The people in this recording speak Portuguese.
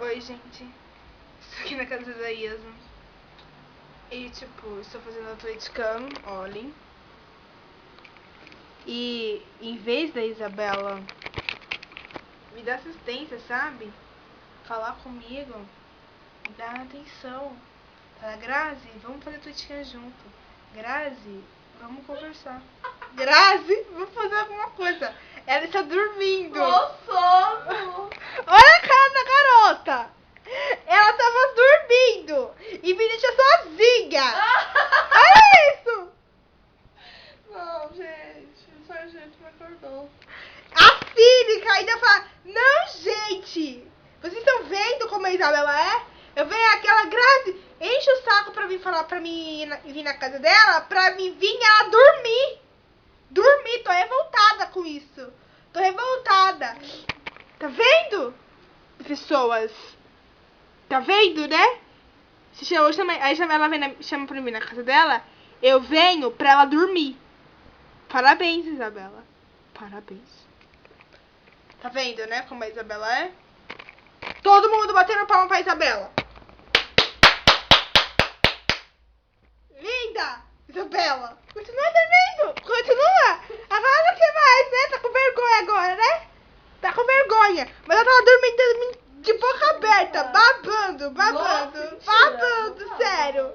Oi, gente. Estou aqui na casa da Yasmin. E, tipo, estou fazendo atleticano, olhem. E, em vez da Isabela me dar assistência, sabe? Falar comigo, me dar atenção. Fala, Grazi, vamos fazer atleticano junto. Grazi, vamos conversar. Grazi, vamos fazer alguma coisa. Ela está dormindo. Sono! Olha a cara da garota. Ela tava dormindo e me deixou sozinha. Olha isso. Não, gente, o sargento me acordou. A Cínica ainda fala, não, gente. Vocês estão vendo como a Isabela é? Eu venho aquela Grazi, enche o saco pra vir falar pra mim vir na casa dela, pra mim vir ela dormir. Dormir, tô revoltada com isso. Tô revoltada. Tá vendo? Pessoas. Tá vendo, né? Se chama, aí ela vem chama pra mim na casa dela, eu venho pra ela dormir. Parabéns, Isabela. Parabéns. Tá vendo, né, como a Isabela é? Todo mundo batendo palma pra Isabela. Linda! Isabela! Continua dormindo! Continua! Agora o que mais, né? Tá com vergonha agora, né? Tá com vergonha. Mas ela tava dormindo de boca aberta, babando, Nossa, mentira. babando, sério.